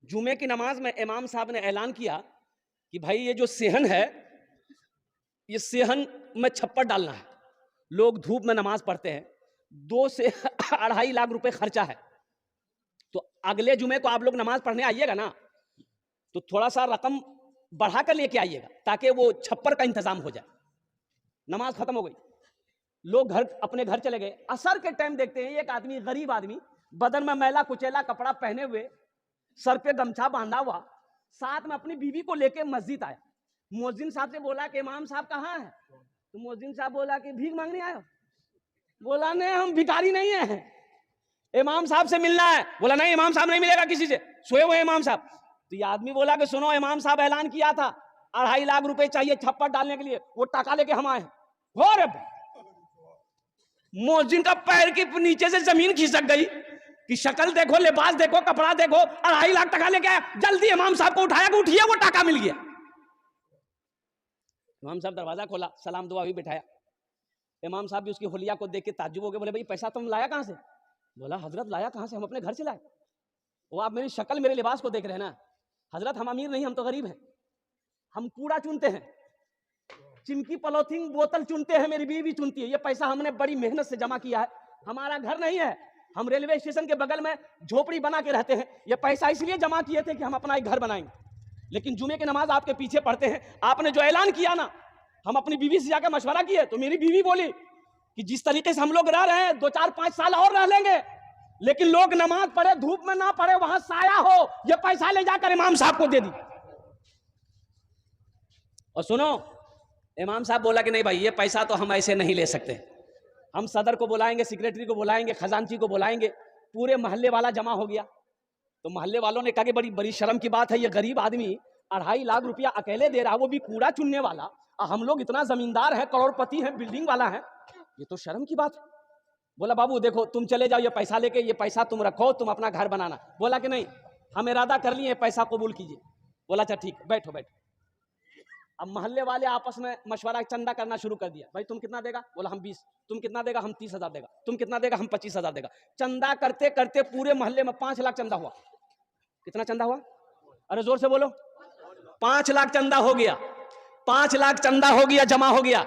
जुमे की नमाज में इमाम साहब ने ऐलान किया कि भाई ये जो सेहन है, ये सेहन में छप्पर डालना है। लोग धूप में नमाज पढ़ते हैं, 2 से 2.5 लाख रुपए खर्चा है। तो अगले जुमे को आप लोग नमाज पढ़ने आइएगा ना, तो थोड़ा सा रकम बढ़ा कर लेके आइएगा ताकि वो छप्पर का इंतजाम हो जाए। नमाज खत्म हो गई, लोग अपने घर चले गए। असर के टाइम देखते हैं एक आदमी, गरीब आदमी, बदन में मैला कुचैला कपड़ा पहने हुए, सर पे गमछा बांधा हुआ, साथ में अपनी बीवी को लेके मस्जिद आया। मुअज्जिन साहब से बोला कि इमाम साहब कहाँ है? तो मुअज्जिन साहब बोला कि भीख मांगने आए हो? बोला नहीं, हम भिखारी नहीं है, इमाम साहब से मिलना है। बोला नहीं, इमाम साहब नहीं मिलेगा किसी से, सोए हुए इमाम साहब। तो ये आदमी बोला कि सुनो, इमाम साहब ऐलान किया था 2.5 लाख रुपए चाहिए छप्पर डालने के लिए, वो टाका लेके हम आए। मुअज्जिन का पैर के नीचे से जमीन खिसक गई कि शक्ल देखो, लिबास देखो, कपड़ा देखो, 2.5 लाख टका लेके आया। जल्दी इमाम साहब को उठाया कि उठिए, वो टाका मिल गया। इमाम साहब दरवाजा खोला, सलाम दुआ भी बिठाया। इमाम साहब भी उसकी हुलिया को देख के ताज्जुब हो गए। बोले भाई पैसा तुम लाया कहां से? बोला हजरत लाया कहां से, हम अपने घर से लाए। वो आप मेरी शक्ल मेरे लिबास को देख रहे हैं ना हजरत, हम अमीर नहीं, हम तो गरीब हैं। हम कूड़ा चुनते हैं, चिमकी पॉलिथीन बोतल चुनते हैं, मेरी बीवी चुनती है। ये पैसा हमने बड़ी मेहनत से जमा किया है, हमारा घर नहीं है, हम रेलवे स्टेशन के बगल में झोपड़ी बना के रहते हैं। ये पैसा इसलिए जमा किए थे कि हम अपना एक घर बनाएंगे। लेकिन जुमे की नमाज आपके पीछे पढ़ते हैं। आपने जो ऐलान किया ना, हम अपनी बीवी से जाकर मशवरा किए, तो मेरी बीवी बोली कि जिस तरीके से हम लोग रह रहे हैं 2, 4, 5 साल और रह लेंगे, लेकिन लोग नमाज पढ़े, धूप में ना पढ़े, वहां साया हो, ये पैसा ले जाकर इमाम साहब को दे दी। और सुनो, इमाम साहब बोला कि नहीं भाई, ये पैसा तो हम ऐसे नहीं ले सकते, हम सदर को बुलाएंगे, सेक्रेटरी को बुलाएंगे, खजांची को बुलाएंगे। पूरे मोहल्ले वाला जमा हो गया। तो मोहल्ले वालों ने कहा कि बड़ी बड़ी शर्म की बात है, ये गरीब आदमी 2.5 लाख रुपया अकेले दे रहा है, वो भी कूड़ा चुनने वाला। हम लोग इतना जमींदार हैं, करोड़पति हैं, बिल्डिंग वाला है, ये तो शर्म की बात है। बोला बाबू देखो, तुम चले जाओ, ये पैसा लेके, ये पैसा तुम रखो, तुम अपना घर बनाना। बोला कि नहीं, हम इरादा कर लिए, पैसा कबूल कीजिए। बोला अच्छा ठीक, बैठो बैठो। अब मोहल्ले वाले आपस में मशवरा, चंदा करना शुरू कर दिया। भाई तुम कितना देगा? बोला हम 20। तुम कितना देगा? हम 30,000 देगा। तुम कितना देगा? हम 25,000 देगा। चंदा करते करते पूरे मोहल्ले में 5 लाख चंदा हुआ। कितना चंदा हुआ? अरे जोर से बोलो। 5 लाख चंदा हो गया। 5 लाख चंदा हो गया, जमा हो गया।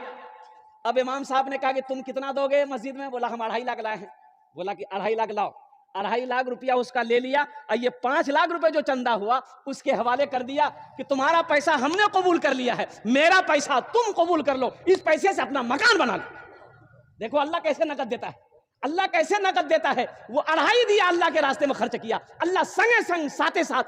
अब इमाम साहब ने कहा कि तुम कितना दोगे मस्जिद में? बोला हम 2.5 लाख लाए हैं। बोला कि 2.5 लाख लाओ। 2.5 लाख रुपया उसका ले लिया, और ये 5 लाख रुपए जो चंदा हुआ उसके हवाले कर दिया कि तुम्हारा पैसा हमने कबूल कर लिया है, मेरा पैसा तुम कबूल कर लो, इस पैसे से अपना मकान बना लो। देखो अल्लाह कैसे नकद देता है, अल्लाह कैसे नकद देता है। वो 2.5 दिया, अल्लाह के रास्ते में खर्च किया, अल्लाह संगे संग साथे साथ